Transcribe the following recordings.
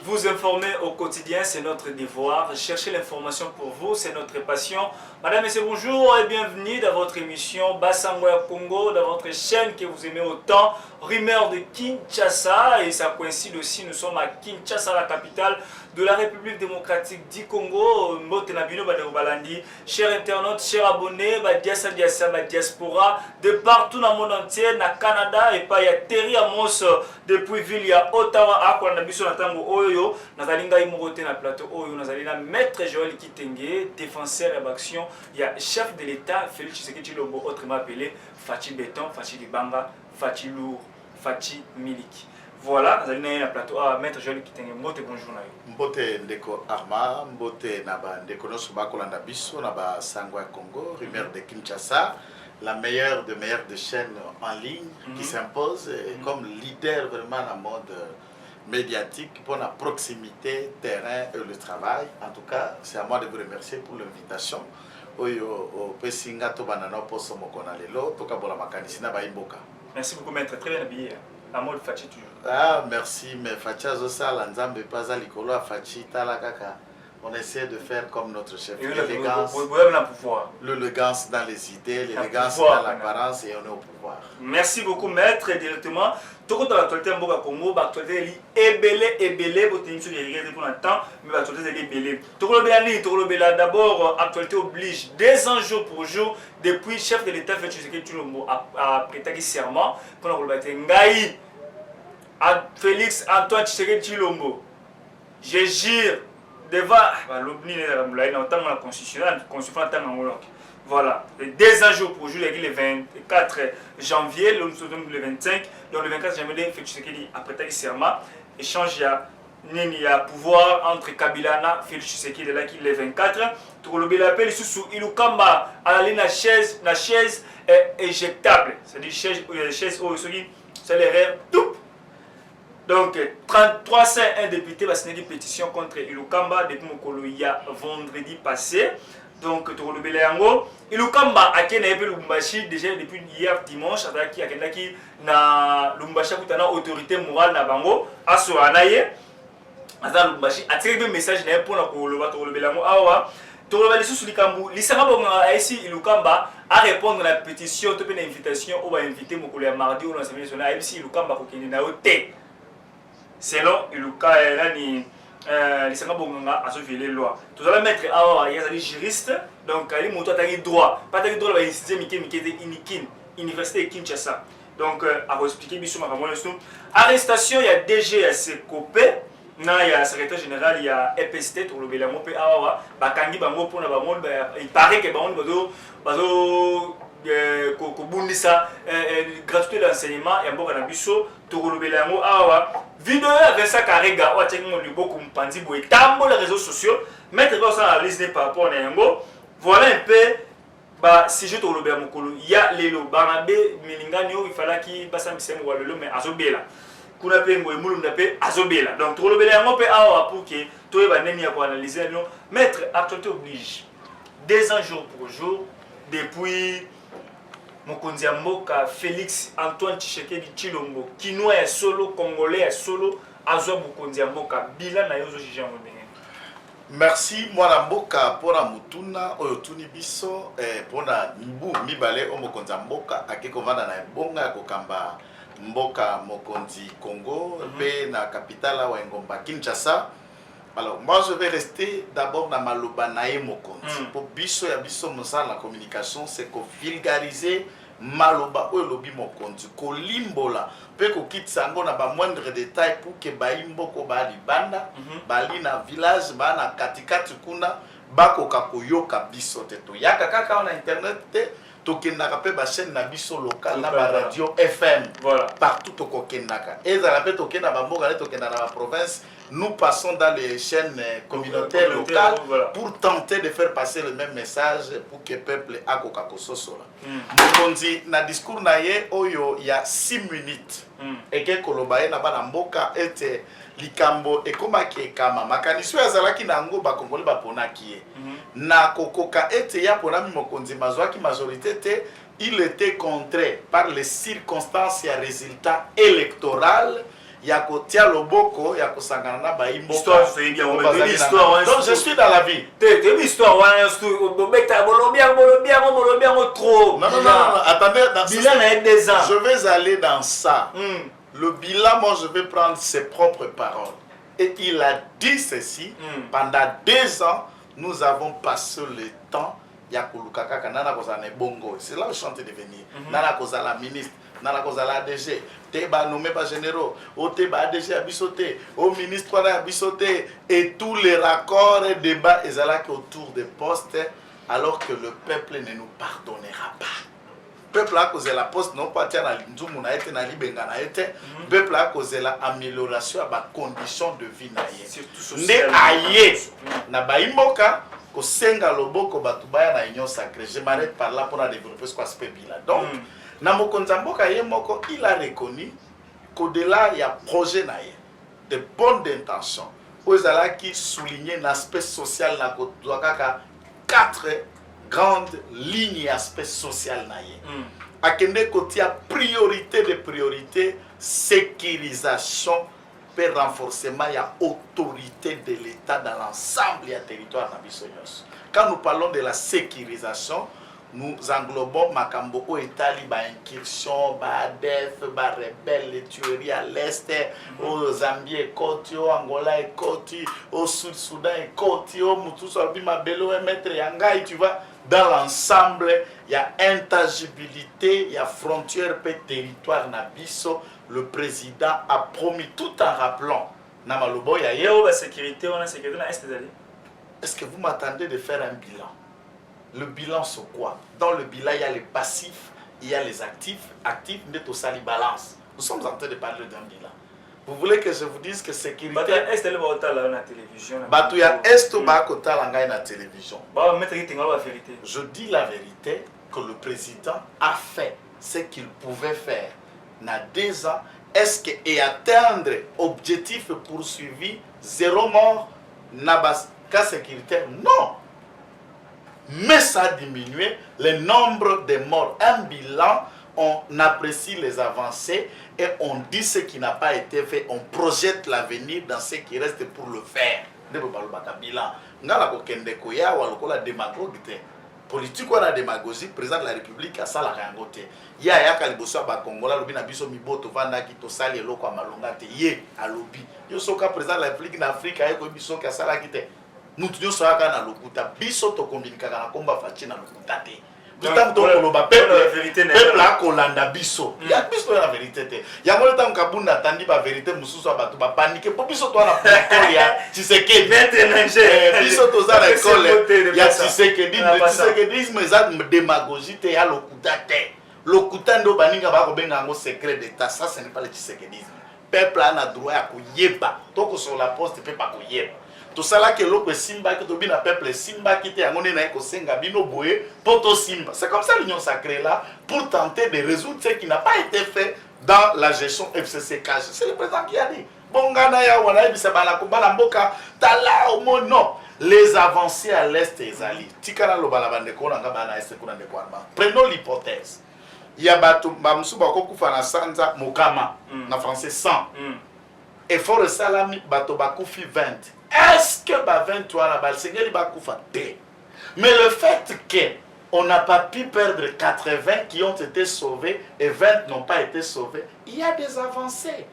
Vous informer au quotidien, c'est notre devoir. Chercher l'information pour vous, c'est notre passion. Madame, Messieurs, bonjour et bienvenue dans votre émission Bassangwa Congo, dans votre chaîne que vous aimez autant, Rumeur de Kinshasa. Et ça coïncide aussi, nous sommes à Kinshasa, la capitale de la République démocratique du Congo. Chers internautes, chers abonnés, diaspora, de partout dans le monde entier, na Canada, et pas y a Terry Amos depuis ville ya Ottawa, à quoi on a vu sur la tango Oyo, Nazalinga Imogote na plateau Oyo, Nazalina Maître Joël Kitenge, défenseur et action, il y a chef de l'État, Félix Tshisekedi Tshilombo, autrement appelé Fachi Béton, Fachi Libanga, Fachi Lourd, Fachi Milik. Voilà, nous allons na plateau à Maître Joël Kitenge. Mbote, bonjour. Mbote Ndeko Arma, Mbote Naba Ndeko Nosuba Kolanda Biso, Naba Sangwa Congo, Rumeur de Kinshasa, la meilleure des chaînes en ligne qui s'impose comme leader vraiment dans le mode médiatique pour la proximité, terrain et le travail. En tout cas, c'est à moi de vous remercier pour l'invitation. Merci beaucoup, Maître. Très bien habillé. La mode Fachi toujours. Ah, merci, mais Fachi Azosa, l'Anzambe Paza Likolo, Fachi Talakaka. On essaie de faire comme notre chef. L'élégance dans les idées, l'élégance dans l'apparence et on est au pouvoir. Merci beaucoup, Maître. Directement, tout le l'actualité en Boga Congo, l'actualité est ébélée, pour l'instant, mais l'actualité est ébélée. Tout le d'abord, actualité oblige, 2 ans jour pour jour, depuis le chef de l'État Félix Tshisekedi Tshilombo a prêté serment pour le Ngaï à Félix Antoine Tshisekedi Tshilombo. Je jure devant la constitution, voilà, 2 ans jour pour jour, le 24 janvier, le 25, donc le 24 janvier, Félix Tshisekedi a prêté serment, échange il y a pouvoir entre Kabila et Félix Tshisekedi le 24. Tout le monde appelle sous Ilukamba à la chaise éjectable, c'est-à-dire chaise où c'est l'erreur tout. Donc 301 députés vont signer une pétition contre Ilukamba depuis Mokoloya vendredi passé. Donc tout le monde Ilukamba a été Lubumbashi déjà depuis hier dimanche, qui a été na Lubumbashi a autorité morale na bango aso anaye. Azan Lubumbashi a tiré un message pour la Koloba Tolobelango Awa. Toloba sous Likambu, l'Isanga ici Ilukamba à répondre à la pétition, toute une invitation, on va inviter Mokolo mardi ou l'Assemblée nationale ici Ilukamba Kokeni na ote. Selon Iluka Elani l'Isanga Bonga a sauvé les lois. Tout à mettre Awa, il y a des juristes, donc il montre à droit. Pas de droit, il y a Inikin, Université de Kinshasa. Donc, à vous expliquer, arrestation, il y a DG à Sekopé. Il y a le secrétaire général, il y a EPST, tout le monde peut avoir. Il paraît que gratuité d'enseignement, il y a un bon biso, tout le monde a vidéo avec ça carréga, ou à beaucoup pandi boy, tambo les réseaux sociaux, mettre ça en liste par rapport à Yango. Voilà un peu. Si je te le dis, il y a les lots, Barnabé, Milinganyo, il fallait qu'il passe un système ou le lot, mais Azobela. Kuna pe ngoyemulu ndape azobela. Donc tolobela yango pe awa pour que toi ba nemi ya ko analyser non. Maître, actualité oblige. 2 ans jour pour jour depuis mokonzi ya mboka Félix Antoine Tshisekedi Tshilombo, Kinois ya solo, Congolais ya solo, azwa mokonzi ya mboka bila na yozo jija ngobenge. Merci mwana mboka pona mutuna oyo tuni biso pona mbu mibale o mokonzi ya mboka akekovanda na ebonga kokamba Mboka Mokonzi Congo, na capitale wa Ngomba Kinshasa. Alors moi je vais rester d'abord dans Maloba Nae Mokonzi. Pour biso ya biso la communication c'est qu'on vulgariser Maloba ou lobi Mokonzi ko limbola pe ko kitsango na ba moindre détail pour que ba imboko ba libanda bali na village ba na katikati kuna bako kakoyoka biso teto yaka kaka na internet te tokendaka pe ba chaîne na biso local na ba radio FM voilà partout tokendaka et ça rappelle tokenda ba mboka tokenda na ba province. Nous passons dans les chaînes communautaires locales pour tenter de faire passer le même message pour que le peuple a kokakososola. Mokonzi na discours na ye oyo il y a 6 minutes et que kolobaye na bana mboka ete likambo ekomaki kama makaniso azalaki na ngo ba kongoli ba ponaki ye na kokoka ete ya ponami mokonzi mazwaki majorité te. Il était contraint par les circonstances et résultats électoraux. ya kotia loboko ya kosangana na baimboka. Histoire c'est bien, on me dit histoire. Donc je suis dans la vie. Tu histoire wana bobeta bolobia trop. Non, attendez, dans bilan na 2 ans. Je vais aller dans ça. Le bilan, moi je vais prendre ses propres paroles. Et il a dit ceci, pendant 2 ans, nous avons passé le temps. C'est là où je suis en train de venir. Nana koza la ministre, nana koza la ADG, Teba nommé par généraux, au Teba ADG a bisoté, au ministre a bisoté, et tous les raccords et débats, ils allaient autour des postes, alors que le peuple ne nous pardonnera pas. Le peuple a causé la poste, non pas tiens na lindumu na été na libenga na été, le peuple a causé la amélioration à ma condition de vie na yé. Ne aïe, na baïmoka, ko senga loboko batubaya na union sacrée. Je m'arrête par là pour développer ce qu'on appelle bilan. Donc, na mokonzamboka ye moko, il a reconnu qu'au-delà il y a projet na yé, de bonnes intentions. Aux ala qui soulignent l'aspect social na kaka 4 grandes lignes aspect social na ye. Akende koti a priorité de priorité, sécurisation et renforcement, il y a autorité de l'État dans l'ensemble du territoire nabisoyos. Quand nous parlons de la sécurisation, nous englobons Makambo au Italie, incursion, ADF, rebelles, les tueries à l'Est, au Zambie et Côte, au Angola et Côte, au Sud-Soudan et Côte, au Moutoussorbi, Mabelo et Maître Yangai, tu vois. Dans l'ensemble, il y a intangibilité, il y a frontière et territoire nabiso. Le président a promis tout en rappelant Namalobo, il y a la sécurité, on a sécurité dans l'Est. Est-ce que vous m'attendez de faire un bilan? Le bilan, c'est quoi? Dans le bilan, il y a les passifs, il y a les actifs. Actifs, nous sommes balance. Nous sommes en train de parler d'un bilan. Vous voulez que je vous dise que sécurité... Est-ce que vous avez la télévision? Je dis la vérité que le président a fait ce qu'il pouvait faire. Dans 2 ans, est-ce que et atteindre objectif poursuivi 0 mort n'a pas cas sécuritaire? Non. Mais ça a diminué le nombre de morts. Un bilan, on apprécie les avancées et on dit ce qui n'a pas été fait. On projette l'avenir dans ce qui reste pour le faire. Politique ou la démagogie, président de la République a ça la rangoté. Il y a Kaliboso à Congola, lobby na biso miboto vanda ki to sali eloko amalonga te ye a lobby. Yo soka président de la République en Afrique a ko biso ka sala kite. Mutu yo soka na lokuta biso to communiquer na komba fachi na lokuta te. Putain to koloba peuple a kolanda biso. Ya biso la vérité te. Ya mo ta nkabunda tandi ba vérité mususu abatu ba panique po biso to na école ya Tshisekedi. Biso to za na école ya Tshisekedi. Tshisekedisme za démagogie te ya lokuta te. Lokuta ndo baninga ba ko benga ngo secret d'état. Ça ce n'est pas le Tshisekedisme. Peuple a na droit ya koyeba. Toko sur la poste peuple a koyeba. Tout ça là que l'autre simba qui te bina peuple simba qui te angone na ko senga bino boye poto simba. C'est comme ça l'union sacrée là pour tenter de résoudre ce qui n'a pas été fait dans la gestion FCCK. C'est le président qui a dit. Bongana ya wana bisa bala ko bala mboka tala au mot non. Les avancées à l'est ezali. Tikana lo bala bande ko na ngaba est ko na ndeko arma. Prenons l'hypothèse. Il y a batu bamsuba ko kufa na sanza mokama na français 100. Et for salami bato bakufi 20. Est-ce que 23 là, mais le fait qu'on n'a pas pu perdre 80 qui ont été sauvés et 20 n'ont pas été sauvés, il y a des avancées.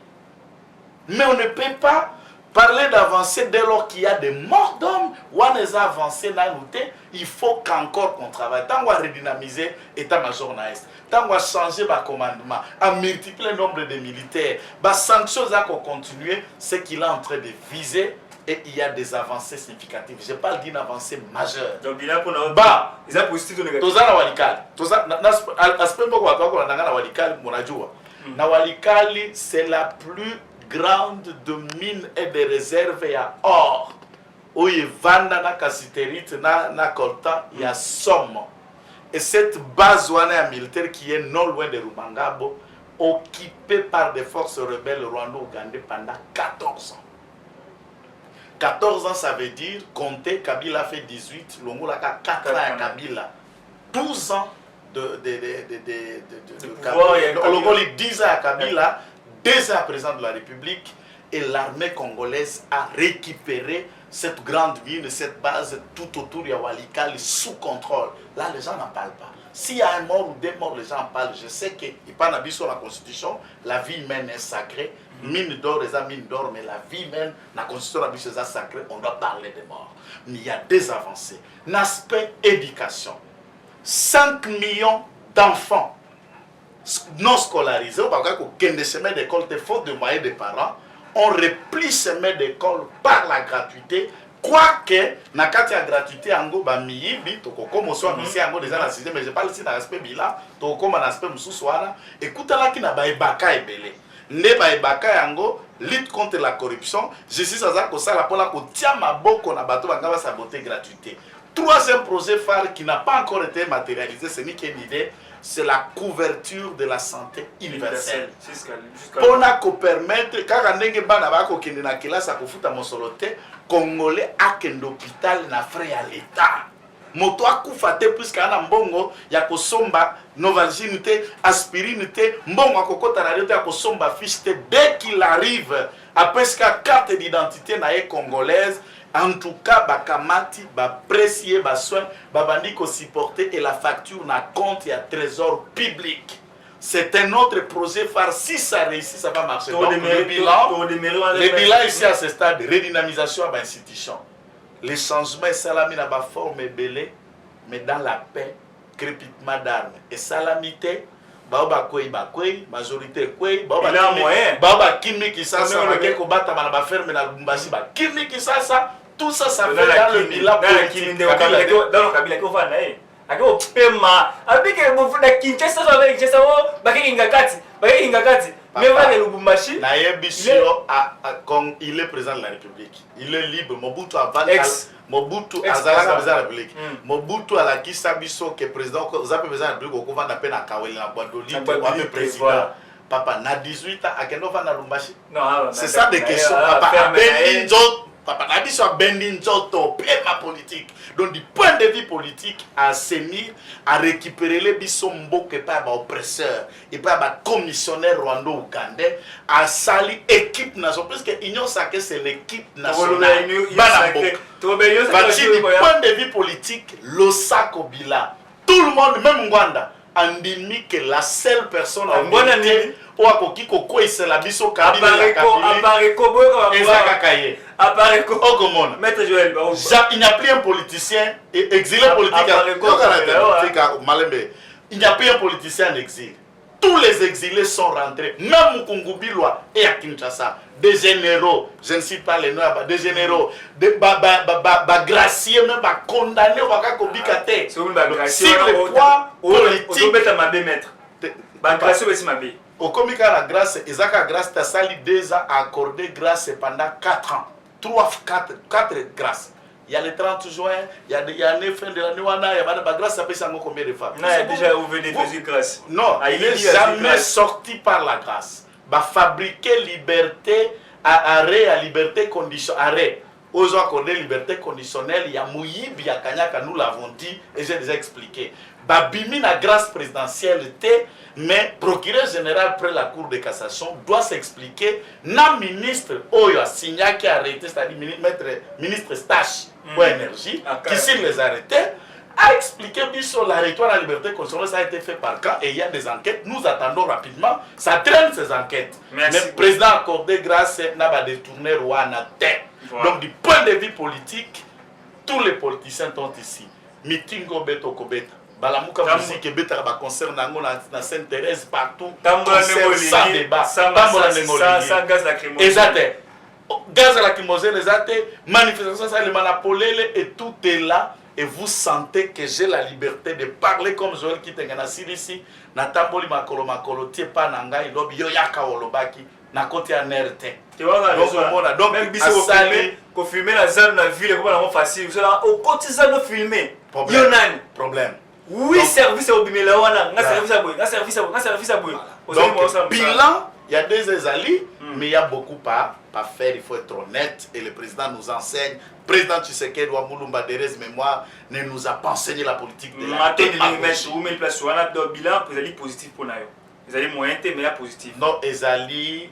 Mais on ne peut pas parler d'avancées dès lors qu'il y a des morts d'hommes. Ou on les a avancés dans nous, il faut qu'encore qu'on travaille. Tant qu'on va redynamiser l'état-major naïs, tant qu'on va changer le commandement, à multiplier le nombre de militaires, les sanctions qu'on continue, c'est qu'il est en train de viser. Et il y a des avancées significatives. Je parle d'une avancée majeure. Donc, il y a pour nous. Bah, il y a positif ou négatif. Tozana walikali. Aspect mboko watu wako na walikali monajua. Na walikali c'est la plus grande de mines et de réserves ya or. Où il vanda na kasiterite na coltan il y a somme. Et cette base wana militaire qui est non loin de Rumangabo, occupée par des forces rebelles rwando-ougandais pendant 14 ans. 14 ans, ça veut dire, compter, Kabila fait 18, Longola a 4 ans à Kabila. 12 ans de Kabila. Longola 10 ans à Kabila, 2 ans président de la République, et l'armée congolaise a récupéré cette grande ville, cette base tout autour de Walikale sous contrôle. Là, les gens n'en parlent pas. S'il y a un mort ou 2 morts, les gens en parlent. Je sais qu'il n'y a pas sur la Constitution, la vie humaine est sacrée. Mine d'or, les mine d'or, mais la vie humaine, la Constitution est sacrée, on doit parler des morts. Mais il y a des avancées. L'aspect éducation. 5 millions d'enfants non scolarisés, des semaines d'école, faute de moyens des parents, on replie ces mains d'école par la gratuité. Quoique, na kati ya gratuité ango ba miyibi toko komo so misi ango déjà na sixième, mais je parle ici dans l'aspect bilan toko komo na aspect mususu wana écoutala ki na ba ebaka ebele nde ba ebaka yango lutte contre la corruption justice aza ko sala pola ko tia maboko na bato banga ba saboter gratuité. Troisième projet phare qui n'a pas encore été matérialisé, c'est ni qu'une idée, c'est la couverture de la santé universelle. Pour nous permettre, quand on bana bako kende na classe à kofuta mosolote, Congolais a kende hôpital na frais à l'État. Moto akufate plus kana mbongo ya kosomba Novalgine te, aspirine te, mbongo akokota radio te ya kosomba fiche te dès qu'il arrive après ce carte d'identité na congolaise. En tout cas, bakamati, précieux, soin, babandi ko supporter et la facture na compte et à trésor public. C'est un autre projet phare. Si ça réussit, ça va marcher. Donc, le bilan ici à ce stade, redynamisation à l'institution. Les changements, salami n'a pas forme belé, mais dans la paix, crépitement d'armes. Et salamité, Baba Kwei, majorité Kwei, Baba Kimi qui ça, ko bata na ba ferme na Lubumbashi, ba Kimi qui ça. Tout ça, ça fait dans le bilan politique. Dans le Kabila, qu'on va naïe. Ako pema. Avec le Kinshasa avec Kinshasa, Bakingakati, mais va le Lubumbashi. Il est président de la République. Il est libre. Mobutu avant Mobutu Azala président de la République. Mobutu à la Kisabiso qui est président. Vous avez président de la République. On va appeler na Kaweli na Boadoli. On va président. Papa na 18 ans à Kenova na Lubumbashi. C'est ça des questions. Papa Papa Nabi soit bending zoto, ma politique. Donc du point de vue politique, à s'émir, à récupérer les bisombo que pas oppresseur, et pas commissionnaire rwando-ougandais, à sali équipe nationale, parce que l'Union sacrée c'est l'équipe nationale. Du point de vue politique, l'Osako Bila, tout le monde, même Rwanda, a dit que la seule personne en vérité, ou à qui koko c'est la biso kabila Maître Joël, il n'y a plus un politicien exilé politique. Il n'y a plus un politicien en exil. Tous les exilés sont rentrés, même au Congo Bilois et à Kinshasa. Des généraux, je ne cite pas les noms, des généraux, des graciers, même condamnés au Bakakobikate. Sur le point politique. Au Komika la grâce, Isaac grâce, ta sali déjà accordé grâce pendant 4 ans. 4 grâces. Il y a le 30 juin, il y a les fin de l'année, il y a la grâce, ça peut s'en combien de fois. Non, il est déjà ouvert des grâces. Non, il n'est jamais sorti par la grâce. Fabriquer liberté, arrêt à liberté conditionnelle. Arrêt. Aux accordé liberté conditionnelle, il y a Mouyibi, il y a Kanyaka, nous l'avons dit et j'ai déjà expliqué. Bimi la grâce présidentielle, mais procureur général après la Cour de cassation doit s'expliquer. Na ministre Oyo a signé qui a arrêté, c'est-à-dire ministre Stache pour énergie, qui signe les arrêtés, a expliqué sur l'arrêtoire à la liberté conditionnelle, ça a été fait par quand et il y a des enquêtes. Nous attendons rapidement, ça traîne ces enquêtes. Mais le président a accordé grâce n'a pas détourné Rwanda. Donc du point de vue politique, tous les politiciens sont ici. Meeting Beto Kobeta. Balamuka musique beta ba concert na Sainte-Thérèse partout. Sans débat, sans gaz lacrymogène. Exact. Gaz lacrymogène, exact. Manifestation ça le manapolele et tout est là et vous sentez que j'ai la liberté de parler comme Joël qui tengana ici na tamboli makolo tie pa na ngai lobi yo yaka olobaki na côté en RT. Donc même biso ko filmer la zone na ville comme la facile. Au quotidien no filmer. Problème. Oui, service au Bimelawana, service à boy. Donc, bilan, il y a des alliés, mais il y a beaucoup pas faire, il faut être honnête. Et le président nous enseigne. Le président Tshisekedi ou Moulumba Derez Mémoire ne nous a pas enseigné la politique de la bilan, vous allez positif pour nous. Ils allaient moyen, mais positif. Non, ils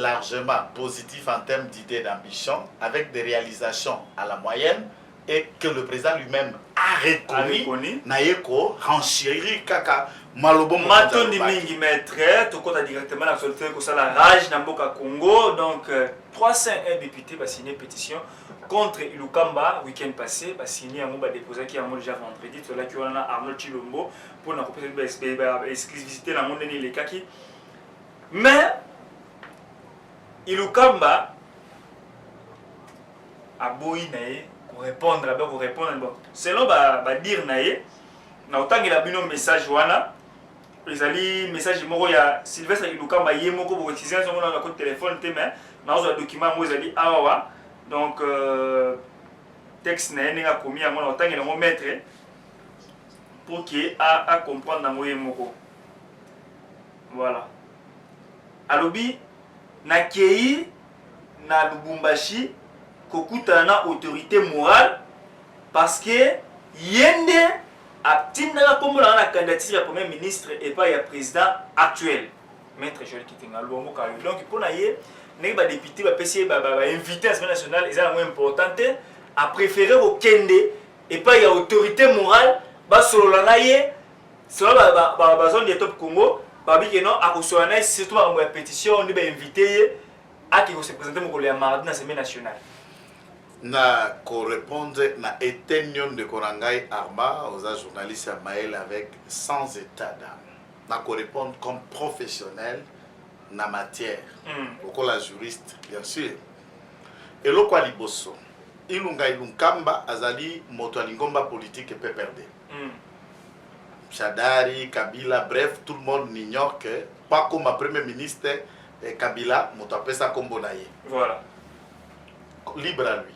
largement positif en termes d'idées d'ambition, avec des réalisations à la moyenne, et que le président lui-même a reconnu. Naïko, renchéri, kaka, malobo, Matondi mingi maître, tout compte directement la société que ça la rage dans Boka Congo. Donc 301 députés va signer pétition contre Ilukamba week-end passé, va signer un mot déposé qui a déjà vendredi. Cela qui a Arnold Chilombo pour la exclusivité dans le monde des Kaki. Mais Ilukamba a boyi naé pour répondre bon. Selon dire naé, na autant que la bino message wana. Les alliés message moko ya Sylvestre Ilukamba yé moko pour utiliser son na code téléphone te mais na un document mo ezali awa donc texte na nga komi ya mona autant que na mettre pour que a comprendre na moye moko. Voilà. Alobi na kei na Lubumbashi kokuta na autorité morale parce que yende atindaka kombo na candidature ya premier ministre et pas ya président actuel maître Joël Kitenga Luongo Kayo. Donc pour na ye ndenge ba député ba pesi ba invité à l'Assemblée nationale ezala moins importante a préféré au kende et pas ya autorité morale ba solola na ye solo ba zone de top Congo ba bi que non a ko solola surtout ba pétition ni ba invité a qui se présenter mo ko le mardi na Assemblée nationale. Na correspondre na éteignon de Korangai Arma aux journalistes à Maël avec sans état d'âme. Na correspondre comme professionnel na matière. Pourquoi la juriste bien sûr. Et le quoi liboso. Ilunga Ilunkamba azali moto alingomba politique et PPRD. Chadari, Kabila, bref, tout le monde n'ignore que pas comme ma premier ministre Kabila moto apesa kombo na ye. Voilà. Libre à lui.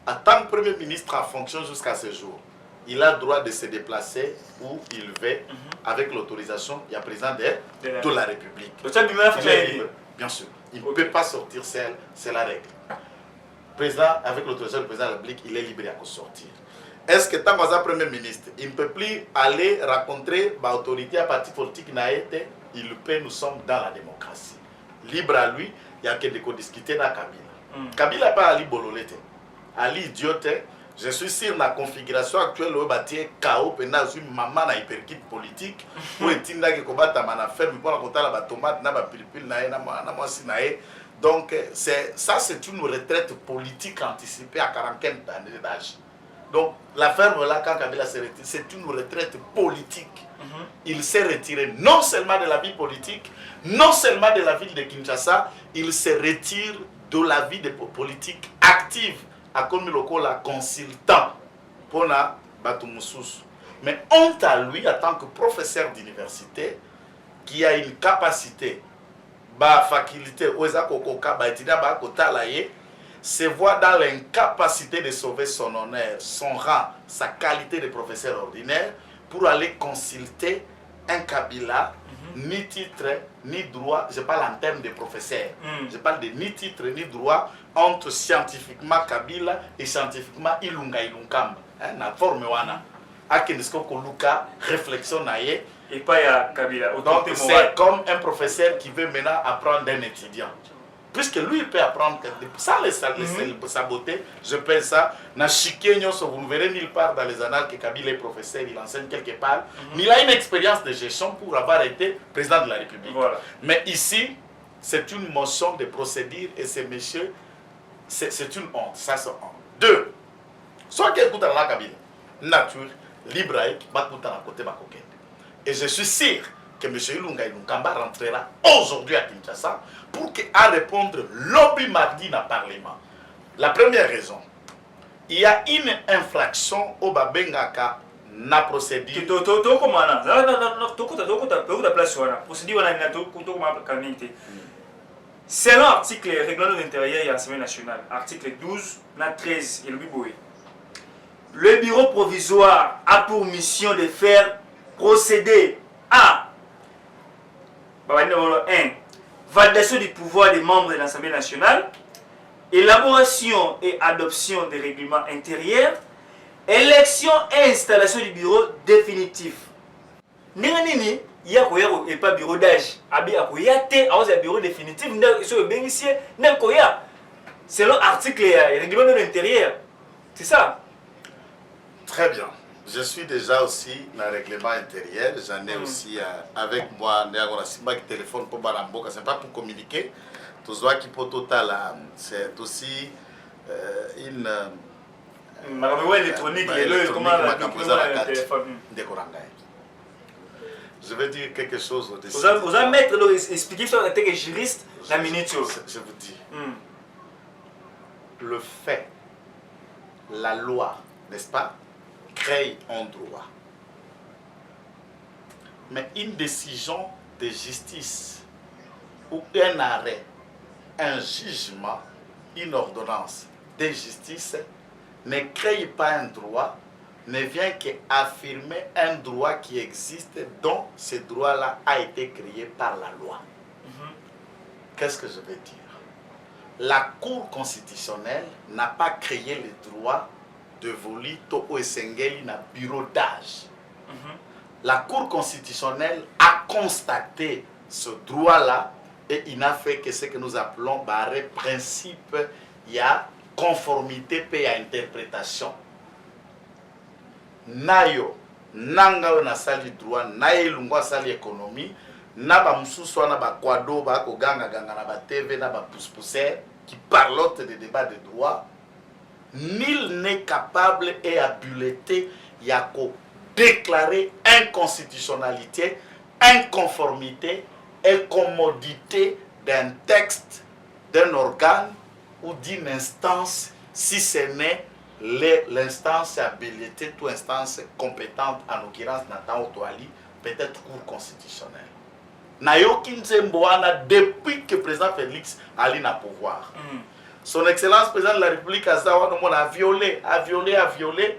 En tant que Premier ministre en fonction jusqu'à ce jour, il a le droit de se déplacer où il veut avec l'autorisation du président de la République. Il est libre, bien sûr. Il ne peut pas sortir seul, c'est la règle. Président, avec l'autorisation du président de la République, il est libre de sortir. Est-ce que tant que Premier ministre, il ne peut plus aller rencontrer l'autorité à parti politique, il peut, nous sommes dans la démocratie. Libre à lui, il n'y a que de discuter dans Kabila. Kabila n'a pas Ali Bololete. Ali idiote, je suis sûr la configuration actuelle au bâti chaos pendant une maman na hyperkit politique où etinda ke kobata mana ferme pour raconter la tomate na ba pilipil na na mwasi na donc c'est une retraite politique anticipée à 45 ans d'âge. Donc la ferme là quand Kabila s'est retiré, c'est une retraite politique. Il s'est retiré non seulement de la vie politique, non seulement de la ville de Kinshasa, il se retire de la vie de politique active. A comme le consultant pour la Batumusus. Mais honte à lui en tant que professeur d'université qui a une capacité, faculté, se voit dans l'incapacité de sauver son honneur, son rang, sa qualité de professeur ordinaire pour aller consulter un Kabila, ni titre, ni droit, je parle en termes de professeur, je parle de ni titre, ni droit, entre scientifiquement Kabila et scientifiquement Ilunga Ilunkamba. Na forme wana. Akenisko Koluka, réflexion naie. Et pas ya Kabila. Donc c'est comme un professeur qui veut maintenant apprendre d'un étudiant. Puisque lui il peut apprendre sans le saboter, je pense ça. Na Chikenyo, vous ne verrez nulle part dans les annales que Kabila est professeur, il enseigne quelque part. Mais il a une expérience de gestion pour avoir été président de la République. Voilà. Mais ici, c'est une motion de procédure et ces messieurs, c'est une honte. Ça c'est honte. Deux, soit qu'il écoute dans la Kabila, nature, libre, côté et je suis sûr que M. Ilunga Ilunkamba rentrera aujourd'hui à Kinshasa pour répondre lobby mardi dans le Parlement. La première raison, il y a une infraction au Babengaka na procédure. Selon l'article règlement de l'intérieur et de l'Assemblée nationale, article 12, 13 et le Biboé, le bureau provisoire a pour mission de faire procéder à 1. Validation du pouvoir des membres de l'Assemblée nationale, élaboration et adoption des règlements intérieurs, élection et installation du bureau définitif. Néanmoins, il y a et pas bureau d'âge. Il y a bureau définitif. Selon l'article règlement de l'intérieur. C'est ça. Très bien. Je suis déjà aussi dans le règlement intérieur. J'en ai aussi avec moi. Je téléphone pour Baramboka. Ce n'est pas pour communiquer. Tout ce qui peut total, c'est aussi une. Électronique. Je vais dire quelque chose au-dessus. Vous allez mettre expliquer sur la tête juriste la minute. Je vous dis. Le fait, la loi, n'est-ce pas, crée un droit. Mais une décision de justice ou un arrêt, un jugement, une ordonnance de justice ne crée pas un droit, ne vient qu'affirmer un droit qui existe, dont ce droit-là a été créé par la loi. Qu'est-ce que je veux dire? La Cour constitutionnelle n'a pas créé le droit de voler Toko Esengeli dans le bureau d'âge. La Cour constitutionnelle a constaté ce droit-là et il n'a fait que ce que nous appelons barré principe, il y a conformité et interprétation. Nayo, nanga na sali droit, naye lungwa sali économie, na ba msusu na ba kwado ba ko ganga ganga na ba TV na ba pousse-pousser qui parlotent des débats de droit. Nul n'est capable et habilité yako déclarer inconstitutionnalité, inconformité et commodité d'un texte, d'un organe ou d'une instance, si ce n'est l'instance habilitée ou instance compétente, en l'occurrence Nathan Otoali, peut-être Cour constitutionnelle. Nayoki Nzemboana, depuis que le président Félix a na pouvoir. Son Excellence président de la République a violé.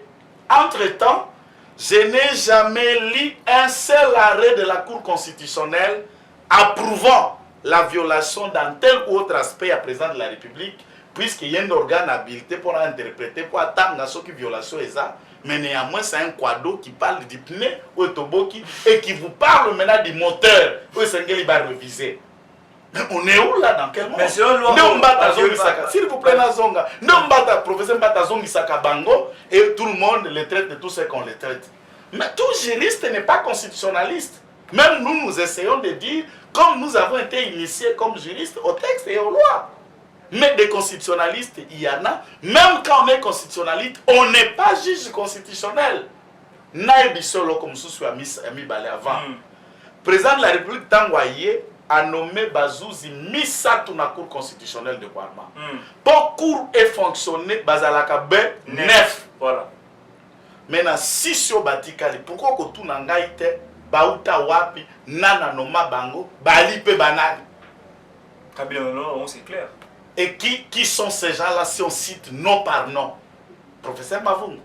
Entre-temps, je n'ai jamais lu un seul arrêt de la Cour constitutionnelle approuvant la violation d'un tel ou autre aspect à président de la République, puisqu'il y a un organe habilité pour interpréter, pour attendre ce qui violation est ça. Mais néanmoins, c'est un quado qui parle du pneu ou toboki et qui vous parle maintenant du moteur. Où est-ce va reviser? Mais on est où là? Dans quel monde? S'il vous plaît, Nazonga. Professeur Mbatazongi Sakabango et tout le monde les traite de tout ce qu'on les traite. Mais tout juriste n'est pas constitutionnaliste. Même nous, nous essayons de dire, comme nous avons été initiés comme juristes au texte et aux lois. Mais des constitutionnalistes, il y en a. Même quand on est constitutionnaliste, on n'est pas juge constitutionnel. Naïbisolo, comme Soussou Ami Balé avant. Président de la République Tangwaye a nommé Bazouzi Misatou na Cour constitutionnelle de Parlement. Pour cour et fonctionner, Bazalaka B, neuf. Voilà. Maintenant, si sur Batikali, pourquoi que tout n'angaïte, Bauta Wapi, Nana Noma Bango, Balipe Banani? Kabila, c'est clair. Et qui sont ces gens-là si on cite nom par nom? Professeur Mavoum,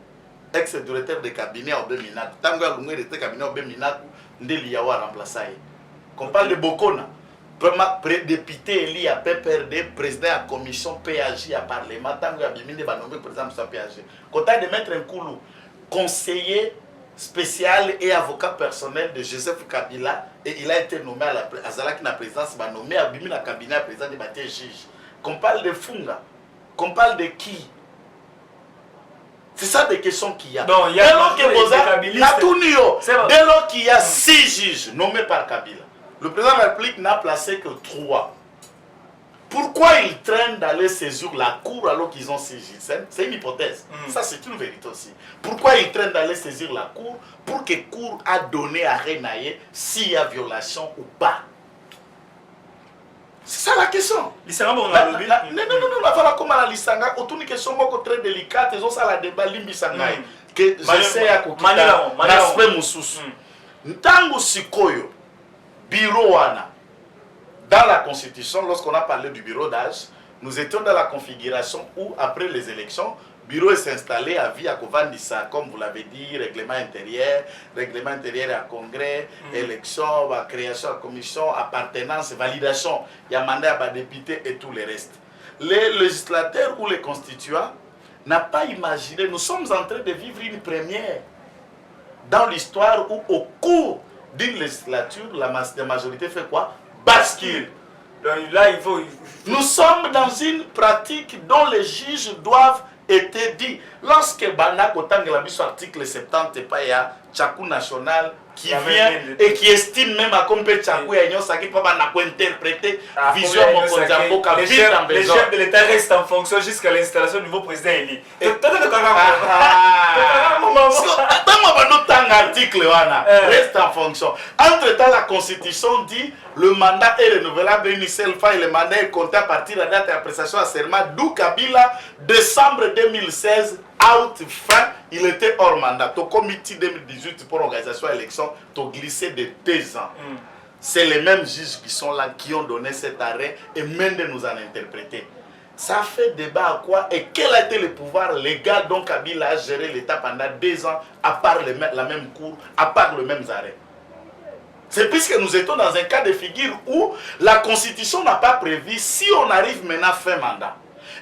ex-directeur de cabinet au Beminaku, Tango Lungue de cabinet au Beminaku, Ndeli Yawa remplacé. Qu'on parle de Bokona, député élu à PPRD, président à la commission PAJ à Parlement, Tango Abimine va nommer président de sa PAJ. Quand de mettre un coulou, conseiller spécial et avocat personnel de Joseph Kabila, et il a été nommé à Zalaki na présidence, va nommé à Bimine à cabinet à président de Baté juge. Qu'on parle de Funga, qu'on parle de qui? C'est ça des questions qu'il y a. Non, il y a dès lors qu'il y a 6 juges nommés par Kabila, le président de la République n'a placé que 3. Pourquoi ils traînent d'aller saisir la cour alors qu'ils ont 6 juges? C'est une hypothèse. Ça, c'est une vérité aussi. Pourquoi ils traînent d'aller saisir la cour? Pour que la cour a donné à Renaye s'il y a violation ou pas. C'est ça la question. Non, voilà comment la lisanga. Autour d'une question très délicate, ils ont ça la débat limbisangai. Que j'essaie à couper l'aspect moussous. Ntango sikoyo, bureau wana. Dans la Constitution, lorsqu'on a parlé du bureau d'âge, nous étions dans la configuration où, après les élections, le bureau est installé à Via Kovandissa, comme vous l'avez dit, règlement intérieur à congrès, élection, création de commission, appartenance, validation, il y a mandat à député et tout le reste. Les législateurs ou les constituants n'ont pas imaginé, nous sommes en train de vivre une première dans l'histoire où, au cours d'une législature, la majorité fait quoi? Bascule. Donc là, il faut... Nous sommes dans une pratique dont les juges doivent être dit. Lorsque Bana Kotangela Biso article 70, pas il y a Tchakou national qui vient et qui estime même à compter Tchakou et Nyon Saki pas interpréter vision Mokonzamboka vite en besoin. Les chefs de l'État restent en fonction jusqu'à l'installation du nouveau président élu. Article reste en fonction. Entre-temps, la Constitution dit le mandat est renouvelable une seule fois et le mandat est compté à partir de la date de la prestation à serment. D'où Kabila, décembre 2016, out fin, il était hors mandat. Au comité 2018 pour l'organisation élection, tu as glissé de 2 ans. C'est les mêmes juges qui sont là, qui ont donné cet arrêt et Mende nous en a interprété. Ça fait débat à quoi et quel a été le pouvoir légal dont Kabila a géré l'État pendant 2 ans, à part la même cour, à part le même arrêt. C'est puisque nous étions dans un cas de figure où la Constitution n'a pas prévu, si on arrive maintenant à fin mandat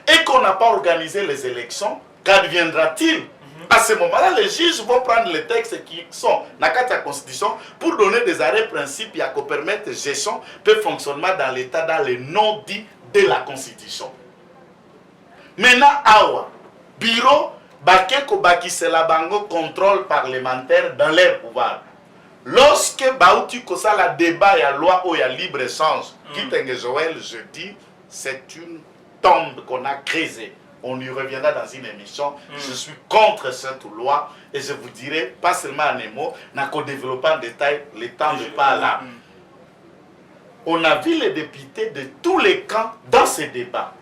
et qu'on n'a pas organisé les élections, qu'adviendra-t-il? À ce moment-là, les juges vont prendre les textes qui sont dans la Constitution pour donner des arrêts principes et permettre gestion et fonctionnement dans l'État dans les non-dits de la Constitution. Maintenant, Awa, bureau, Bakeko Bakisela Bango, contrôle parlementaire dans leur pouvoir. Lorsque Baouti Kosa la débat et la loi où il y a libre-échange, Kitenge Joël, je dis, c'est une tombe qu'on a créée. On y reviendra dans une émission. Je suis contre cette loi et je vous dirai, pas seulement en un mot, n'a qu'au développer en détail, le temps n'est pas là. On a vu les députés de tous les camps dans ces débats.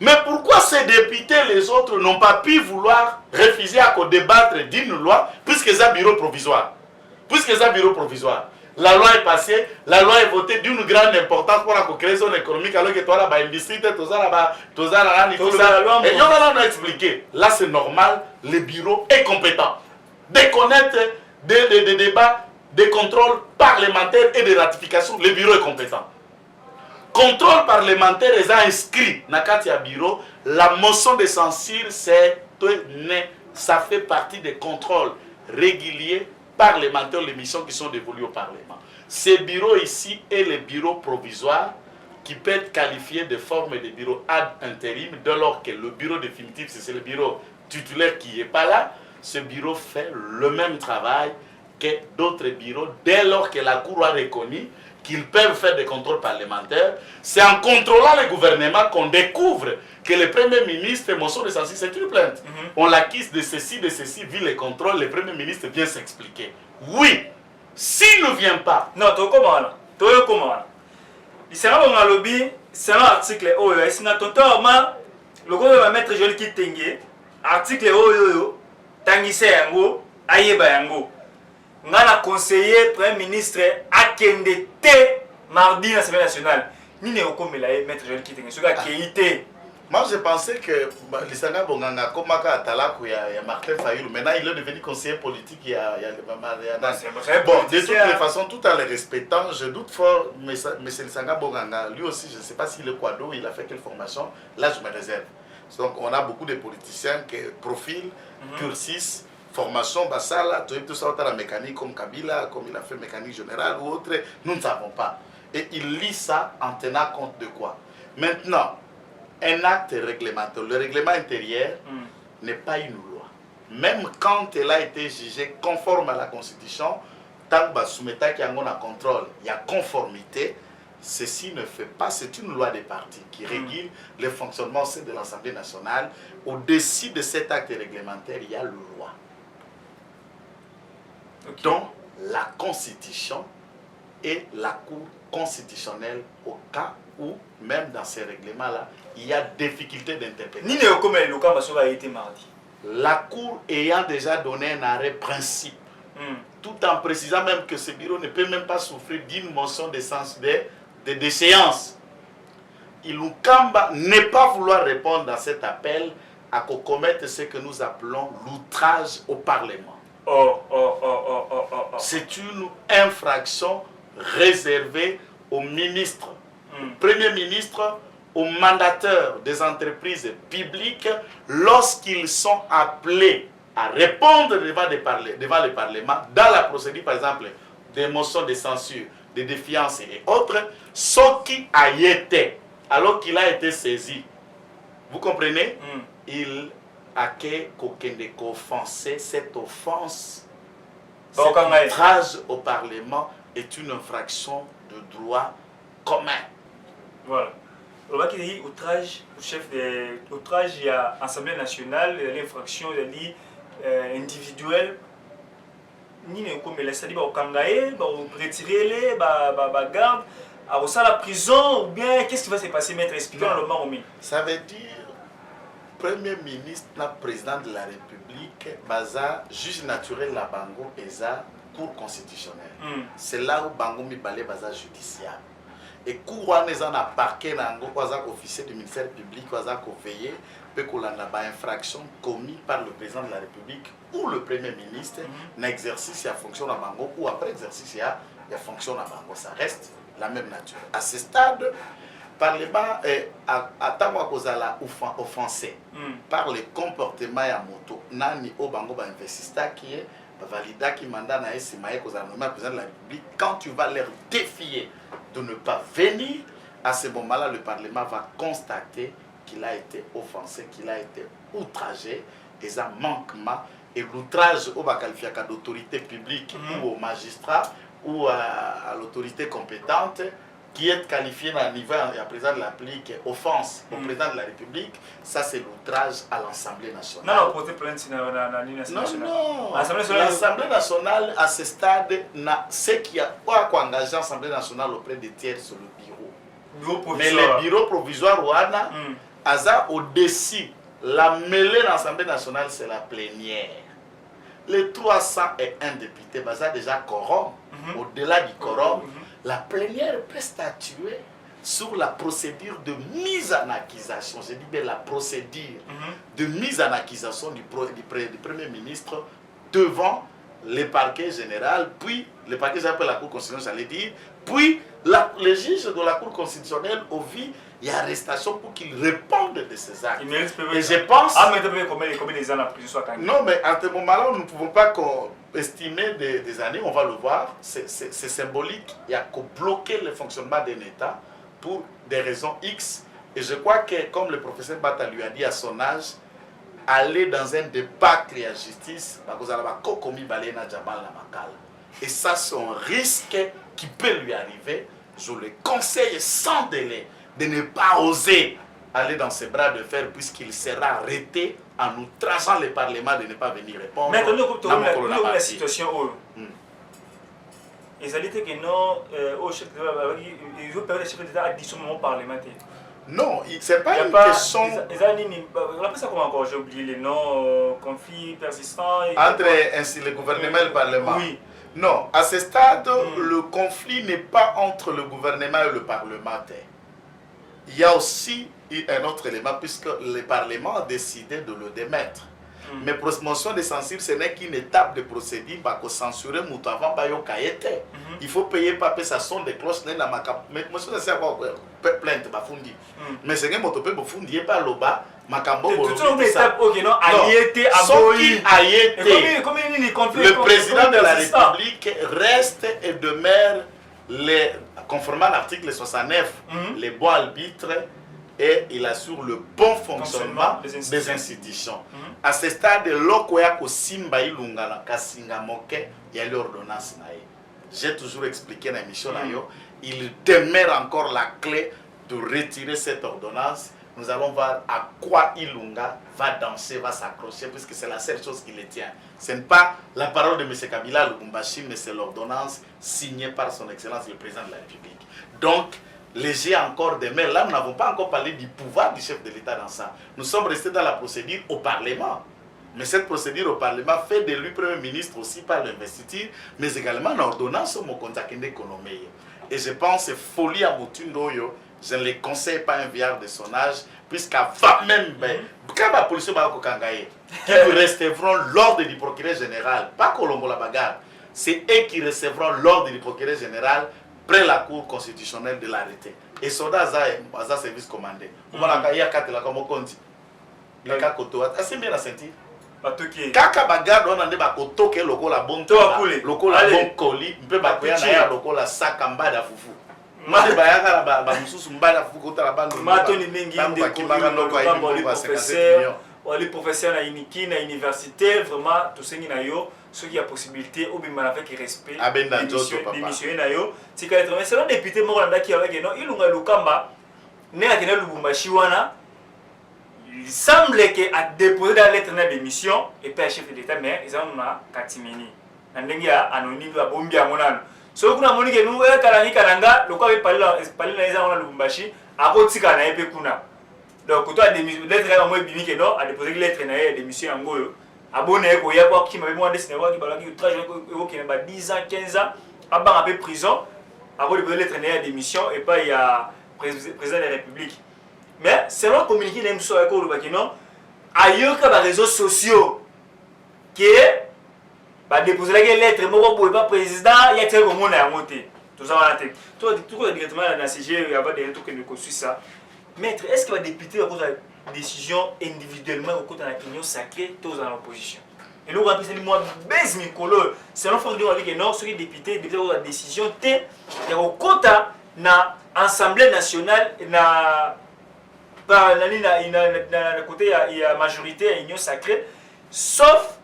Mais pourquoi ces députés, les autres, n'ont pas pu vouloir refuser à débattre d'une loi puisque c'est un bureau provisoire? Puisque c'est un bureau provisoire. La loi est passée, la loi est votée d'une grande importance pour la création économique, alors que toi là, l'industrie, tout ça, et on a expliqué. Là, c'est normal, le bureau est compétent. De connaître des débats, des contrôles parlementaires et des ratifications, le bureau est compétent. Contrôle parlementaire est inscrit dans le bureau. La motion de censure, ça fait partie des contrôles réguliers parlementaires, les missions qui sont dévolues au Parlement. Ce bureau ici est le bureau provisoire qui peut être qualifié de forme de bureau ad intérim, dès lors que le bureau définitif, c'est le bureau titulaire qui n'est pas là. Ce bureau fait le même travail que d'autres bureaux, dès lors que la Cour a reconnu qu'ils peuvent faire des contrôles parlementaires. C'est en contrôlant le gouvernement qu'on découvre que le Premier ministre, motion de censure, c'est une plainte. On l'acquise de ceci, vu les contrôles, le Premier ministre vient s'expliquer. Oui, s'il ne vient pas... Non, tu comment? Il sera dans le lobby, c'est un article, il sera le gouvernement va mettre Joël Kitenge, article, Tangise Yango, Ayeba Yango. Ngana conseiller Premier ministre Akende Te mardi à l'Assemblée nationale. Ni ne okomela mettre Joël Kitenge. Ce gars qui été. Moi, je pensais que Lisanga Bonganga, comme Atalakou, il y a Martin Fayulu. Maintenant, il est devenu conseiller politique. Il y a bon, de toutes les façons, tout en le respectant, je doute fort, mais Lisanga Bonganga, lui aussi, je ne sais pas s'il est quado, il a fait quelle formation. Là, je me réserve. Donc, on a beaucoup de politiciens qui profil, cursus, formation, Bassala, tout ça, la mécanique comme Kabila, comme il a fait mécanique générale ou autre, nous ne savons pas. Et il lit ça en tenant compte de quoi? Maintenant, un acte réglementaire, le règlement intérieur n'est pas une loi. Même quand elle a été jugée conforme à la Constitution, tant que soumettre qu'il y a un contrôle, il y a conformité, ceci ne fait pas, c'est une loi des partis qui régule le fonctionnement de l'Assemblée nationale. Au-dessus de cet acte réglementaire, il y a la loi. Okay. Donc, la Constitution et la Cour constitutionnelle au cas où, même dans ces règlements-là, il y a difficulté d'interprétation. La Cour ayant déjà donné un arrêt principe, tout en précisant même que ce bureau ne peut même pas souffrir d'une motion de déchéance. Ilukamba ne pas vouloir répondre à cet appel à commettre ce que nous appelons l'outrage au Parlement. C'est une infraction réservée aux ministres, Premier ministre, aux mandateurs des entreprises publiques lorsqu'ils sont appelés à répondre devant le Parlement dans la procédure, par exemple, des motions de censure, de défiance et autres, ce qui a été, alors qu'il a été saisi. Vous comprenez? Il a offensé cette offense. Cet outrage au Parlement est une infraction de droit commun. Voilà. On va dire outrage au chef de outrage à l'Assemblée nationale, l'infraction individuelle. Ni ne comme les sali ba okangaye, ba retirer les, ba garde, à la prison ou bien qu'est-ce qui va se passer, maître? Expliquez-nous le moment. Ça veut dire Premier ministre, président de la République, baza juge naturel la Bango et ça cour constitutionnelle. C'est là où Bango mi balé baza judiciaire. Et cour les en a parqué nango baza officier du ministère public baza ko veiller pe ko la ba infraction commis par le président de la République ou le premier ministre na exercice ya fonction na Bango ou après exercice ya fonction na Bango, ça reste la même nature. À ce stade Parlement à temps kozala offensé par le comportement ya moto nani o bango ba investista qui est valida qui mandat na esimaye kozala nommé président de la République. Quand tu vas leur défier de ne pas venir, à ce moment-là le Parlement va constater qu'il a été offensé, qu'il a été outragé, et ça manquement et l'outrage au qualifié d'autorité publique ou au magistrat ou à l'autorité compétente qui est qualifié à niveau à président de la République offense au président de la République, ça c'est l'outrage à l'Assemblée nationale. Non, porter plainte non. L'Assemblée nationale à ce stade, ce qui a quoi engager l'Assemblée nationale auprès des tiers sur le bureau. Mais le bureau provisoire Ouana, Aza au-dessus, la mêlée de l'Assemblée nationale c'est la plénière. Les 301 députés, Baza déjà quorum, au-delà du quorum. La plénière peut statuer sur la procédure de mise en accusation. Je dis bien la procédure de mise en accusation du Premier ministre devant le parquet général, puis le parquet général de la Cour constitutionnelle, j'allais dire, puis les juges de la Cour constitutionnelle ont vu il y a arrestation pour qu'ils répondent de ces actes. Et je pense... Non, mais à ce moment-là, nous ne pouvons pas estimer des années, on va le voir. C'est symbolique. Il y a qu'à bloquer le fonctionnement d'un État pour des raisons X. Et je crois que, comme le professeur Bata lui a dit à son âge, aller dans un débat de la justice, et ça, c'est un risque qui peut lui arriver. Je le conseille sans délai de ne pas oser aller dans ses bras de fer puisqu'il sera arrêté en outrageant le Parlement de ne pas venir répondre. Mais dans la situation où ils allaient dire que non, au chef de l'État, il veut permettre le chef de l'État à dissolution parlementaire. Non, c'est pas une question. On appelle ça comment encore? J'ai oublié les noms, conflit persistant. Entre ainsi le gouvernement et le Parlement. Oui. Non, à ce stade, le conflit n'est pas entre le gouvernement et le parlementaire. Il y a aussi un autre élément, puisque le Parlement a décidé de le démettre. Mais pour motion de censure, ce n'est qu'une étape de procédure pour censurer Moutavant Bayokaete. Il faut payer papier, ça sonne des cloches. Mais motion de censure, plainte, mais c'est un motopé pour fonder par le bas. Le président de la République reste et demeure, conformément à l'article 69, les bons arbitres et il assure le bon fonctionnement des institutions. À ce stade, il y a l'ordonnance. J'ai toujours expliqué dans l'émission, il demeure encore la clé de retirer cette ordonnance. Nous allons voir à quoi Ilunga va danser, va s'accrocher, puisque c'est la seule chose qui le tient. Ce n'est pas la parole de M. Kabila Lubumbashi, mais c'est l'ordonnance signée par son Excellence le Président de la République. Donc, léger encore demain, là nous n'avons pas encore parlé du pouvoir du chef de l'État dans ça. Nous sommes restés dans la procédure au Parlement. Mais cette procédure au Parlement fait de lui Premier ministre aussi par l'investiture, mais également l'ordonnance au Mokontakende Konomeye. Et je pense que folie à Moutundoyo, je ne les conseille pas un vieillard de son âge, puisqu'avant même, quand la police va au Kangaye, qui recevront l'ordre du procureur général, pas Colombo la bagarre, c'est eux qui recevront l'ordre du procureur général près la Cour constitutionnelle de l'arrêté. Et soda a service commandé. Il y a 4 là comme on dit. Le cas Koto, c'est bien la ceinture. batoki kaka bagarde wana nde bakotoke lokola bon lokola bon colis mpe bakoya na ya lokola saka mbada fufu mate bayaka na bamususu mbada fufu kotala bandu matoni mingi les professeurs na iniki na université vraiment tosengi na yo soki ya possibilité obima avec respect démissionner na yo tika être mais selon député moko ndaki avec non ilunga lukamba ne akena Lubumbashi wana il semble que a déposé la lettre de démission et pas chef de l'état mais ils ont na katimini na ndenge ya anonyme ba bombi ya monano so kuna moni ke nous kalani kalanga lokwa be parler na eza wana Lubumbashi akotika na epe kuna. Donc, toi, lettre à moi, bimi que non, a déposé lettre na démission en goyo. Abonné ko ya quoi qui m'a demandé si n'importe qui balaki trajet qui n'a pas 10 ans, 15 ans, a ba un peu prison, a déposé lettre na démission et pas il y a président de la République. Mais selon communiqué même sur ko le non, ailleurs que les réseaux sociaux qui ba déposer la lettre moko pour pas président, il y a très comment na monter. Tout ça va tête. Toi directement dans la CG, il y a pas des trucs que nous construit ça. Maître, est-ce que les députés ont des décisions individuellement au côté de l'opinion sacrée, tous dans l'opposition? Et nous, on a dit que c'est l'enfant de l'État que ceux qui députés ont des décisions au côté de l'Assemblée nationale, côté il y a majorité à l'union sacrée, sauf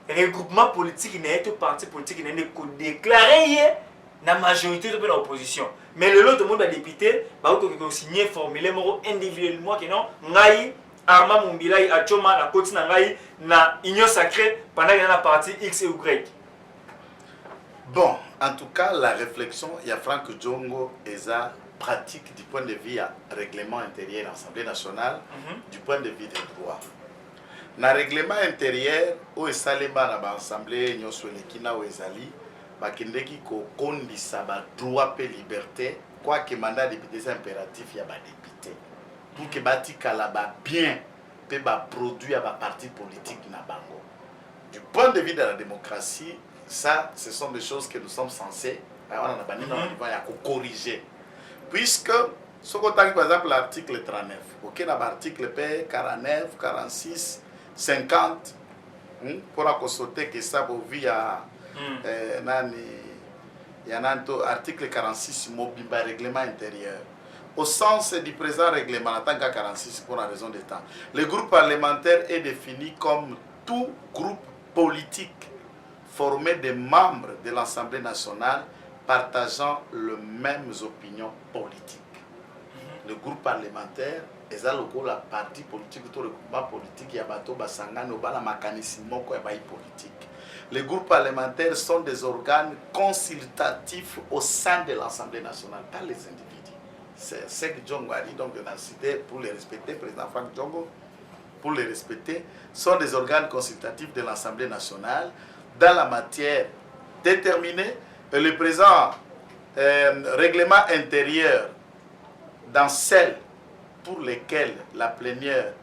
regroupement politique, il y a tout parti politique qui n'est déclaré la majorité de l'opposition. Mais le lot de monde a député, bah on signé formulaire individuellement que non, ngai Armand Mumbilai a choma la côte na ngai na union sacrée pendant qu'il y a la partie X et Y. Bon, en tout cas, la réflexion, il y a Franck Djongo et ça pratique du point de vue règlement intérieur de l'Assemblée nationale, du point de vue des droits. Dans le règlement intérieur, où est Salema dans l'Assemblée, nous sommes les Ezali. Bakindeki ko kondisa ba droit pe liberté quoi que mandat député c'est impératif il y a ba député pour que batika la ba bien pe ba produit à ba parti politique na bango du point de vue de la démocratie ça ce sont des choses que nous sommes censés on a banni dans le ya ko corriger puisque ce qu'on par exemple l'article 39 OK na article P 49 46 50 pour la consulter que ça pour via il y a un article 46 mobimba règlement intérieur au sens du présent règlement en tant que 46 pour la raison de temps. Le groupe parlementaire est défini comme tout groupe politique formé de membres de l'Assemblée nationale partageant les mêmes opinions politiques. Le groupe parlementaire est la partie politique, tout le groupe politique, il y a bateau basangano bala mécanisme ko politique. Les groupes parlementaires sont des organes consultatifs au sein de l'Assemblée nationale, pas les individus. C'est ce que Djongo a dit, donc de la cité, pour les respecter, président Franck Djongo, pour les respecter, sont des organes consultatifs de l'Assemblée nationale dans la matière déterminée. Et le présent règlement intérieur dans celles pour lesquelles la plénière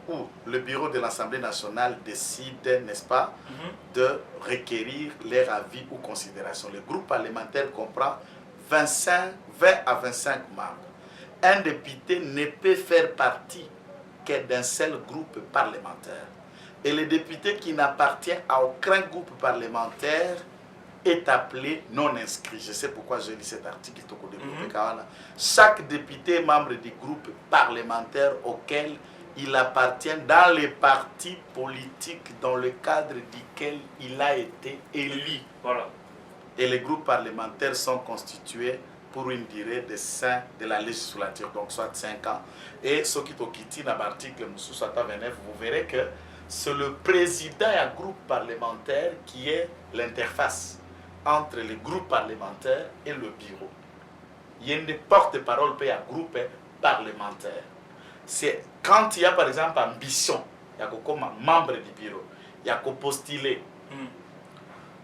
où le bureau de l'Assemblée nationale décide, n'est-ce pas, de requérir leur avis ou considération. Le groupe parlementaire comprend 20 à 25 membres. Un député ne peut faire partie que d'un seul groupe parlementaire. Et le député qui n'appartient à aucun groupe parlementaire est appelé non inscrit. Je sais pourquoi je lis cet article. Chaque député est membre du groupe parlementaire auquel il appartient dans les partis politiques dans le cadre duquel il a été élu. Voilà. Et les groupes parlementaires sont constitués pour une durée de la législature, donc soit 5 ans. Et ce qui est quitté dans l'article 29, vous verrez que c'est le président d'un groupe parlementaire qui est l'interface entre les groupes parlementaires et le bureau. Il y a une porte-parole pour un groupe parlementaire. C'est quand il y a par exemple ambition, il y a comme membre du bureau, il y a qu'à postuler.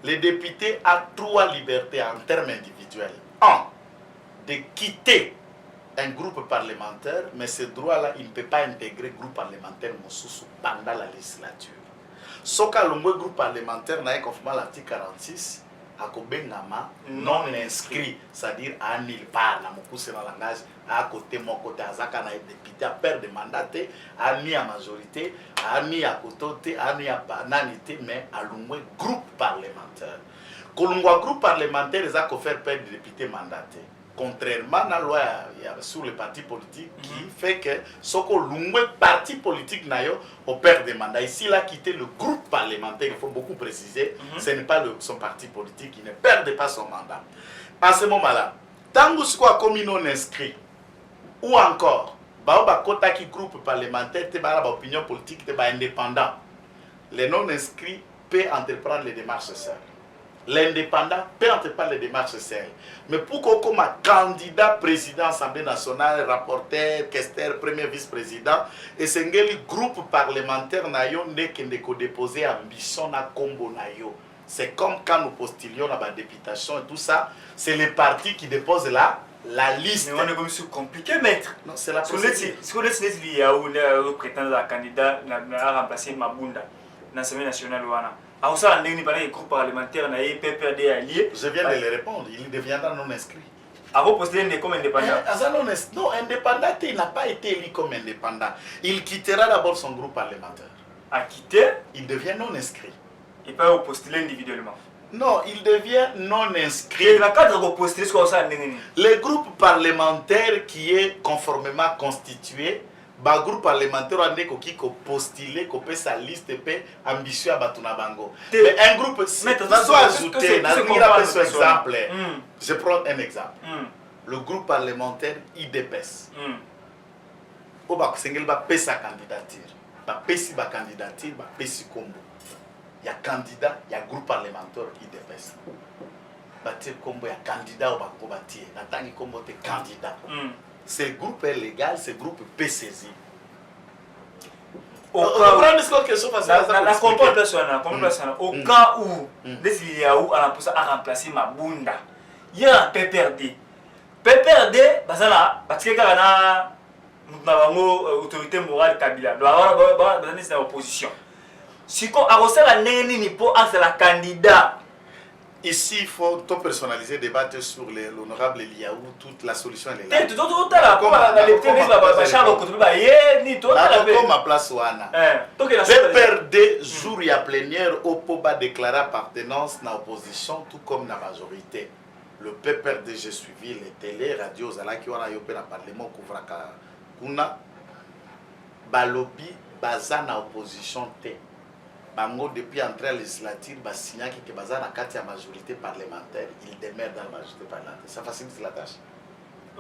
Les députés ont 3 libertés en termes individuels. 1, de quitter un groupe parlementaire, mais ce droit-là, il ne peut pas intégrer le groupe parlementaire pendant la législature. Ce que le groupe parlementaire n'a pas conformément à l'article 46, akobengama non inscrit, c'est-à-dire à nulle part na mokuse na langage à côté mon côté azaka na député à perdre de mandat à ni à majorité à ni à côté à ni à bananité mais à l'umwe groupe parlementaire kolungwa groupe parlementaire les a faire perdre député mandaté contrairement à la loi sur les partis politiques qui fait que ce que l'umwe parti politique n'a au perd des mandats. Ici, il a quitté le groupe parlementaire, il faut beaucoup préciser, ce n'est pas son parti politique, il ne perd pas son mandat. À ce moment-là, tant que ce soit comme non inscrit, ou encore, kota qui groupe parlementaire, te ba opinion politique, te ba indépendant, les non inscrits peuvent entreprendre les démarches seuls. L'indépendant peut entreprendre les démarches seules. Mais pourquoi comme candidat président Assemblée nationale, rapporteur, questeur, premier vice-président, et c'est un groupe parlementaire qui a déposé ambition na combo nayo. C'est comme quand nous postilions à la députation et tout ça, c'est les partis qui déposent la liste. Mais on est comme si compliqué, maître. Non, c'est la procédure. Ce qu'on est dit, il y a un prétendant candidat à remplacer Mabunda dans l'Assemblée nationale. Alors ça, on est un groupe parlementaire, on a PPRD allié. Je viens de le répondre, il deviendra non inscrit. Avant postuler comme indépendant. Non, indépendant, il n'a pas été élu comme indépendant. Il quittera d'abord son groupe parlementaire. À quitter, il devient non inscrit. Il peut postuler individuellement. Non, il devient non inscrit. Il n'a pas de postuler sur ça. Le groupe parlementaire qui est conformément constitué, le groupe parlementaire a postulé, qui peut sa liste ambitieux à Batunabango. Mais un groupe, je prends un exemple. Le groupe parlementaire IDPS. Il a sa candidature. Il a candidature, il a combo. Il y a candidat, il y a groupe parlementaire IDPS. Il y a candidat au bâtir. Il y a candidat. Ce groupe est légal, ce groupe peut saisir. Au cas où, on a remplacé Mabunda, il y a un PPRD. PPRD, parce que la autorité morale Kabila, c'est l'opposition. Si on a la candidat. Ici, il faut tout personnaliser, débattre sur l'honorable Eliaou, toute la solution est là. PPRD, jour et à plénière, au Poba déclarer appartenance à l'opposition, tout comme la majorité. Le PPRD, j'ai suivi les télé, radio, qui ont eu le Parlement, Kuna, Balobi, Bazan à opposition. Bango depuis l'entrée législative, signé que Bazan a la majorité parlementaire, il demeure dans la majorité parlementaire. Ça facilite la tâche.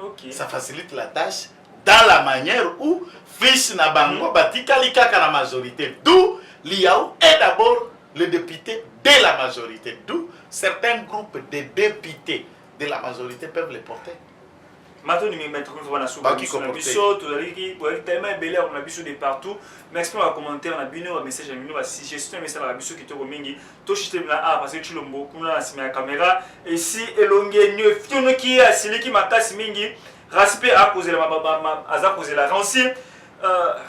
Okay. Ça facilite la tâche dans la manière où Fish na Bango batika likaka la majorité. D'où l'IAO est d'abord le député de la majorité. D'où certains groupes de députés de la majorité peuvent les porter. Maintenant, nous mettons une fois dans la biseau, tellement belé, on a biseau de partout. Mais expliquez-moi en commentaire, on a bien un message, on a suggestion, un message dans la biseau qui te remingi. Tout juste là, parce que tu l'as beaucoup là, c'est ma caméra. Et si elongé, nous fions qui a celui qui m'a cassé mingi, respect à cause de la à cause de la ranci.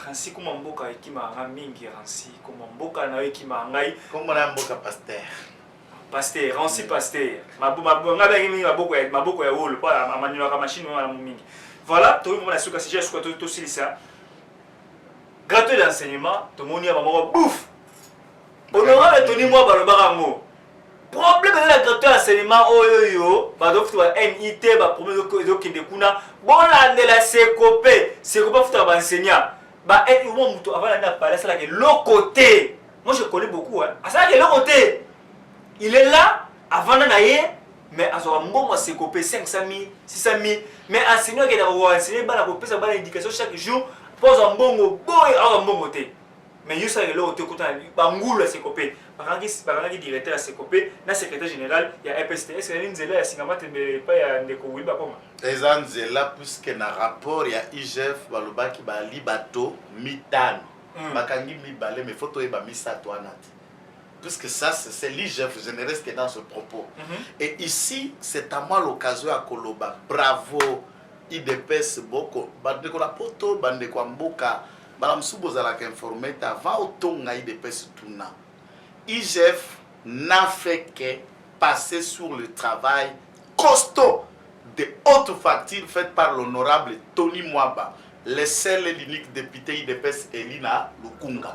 Ranci comme un boka qui m'a ramingi ranci, comme un boka na qui m'a ngai. Comme un boka pasteur. Pasteur, ranci pasteur. Voilà, tout le monde a su que si j'ai tout ça. Gratuit d'enseignement, tout le monde a bouffe. Honorable Tony moi le barango. Problème de la gratuit d'enseignement oyoyo, ba dofu ba NIT ba problème de kinde kuna. Bon la de la CCOP, CCOP faut ba enseignant. Ba et moi muto avant la parler ça là que l'autre côté. Moi je connais beaucoup hein. À ça que l'autre côté. Il est là, avant d'aller, mais à son moment, c'est coupé 500 000, 600 000. Mais enseignant qui a enseigné, il a coupé sa éducation chaque jour, pose un bon mot, un bon côté. Mais il y a l'autre côté, il a coupé. Par exemple, il directeur a coupé, le secrétaire général, il y a FST. Est-ce qu'il y a une zéla, il n'y a pas de couvrir, les gens zéla, puisque dans le rapport, il y a IGF, Balobaki, Bali, Bato, Mitan. Bakangi, Mibale, mais il faut que tu aies mis ça, toi, Nati. Puisque ça, c'est l'IGF, je ne reste que dans ce propos. Et ici, c'est à moi l'occasion à Koloba. Bravo, IDPS Boko. Bandeko la poto, bandeko mboka. Madame Soubozala qui informé avant au ton IDPS Tuna. IGF n'a fait que passer sur le travail costaud de haute facture faite par l'honorable Tony Mwaba, le seul et l'unique député IDPS Elina Lukunga,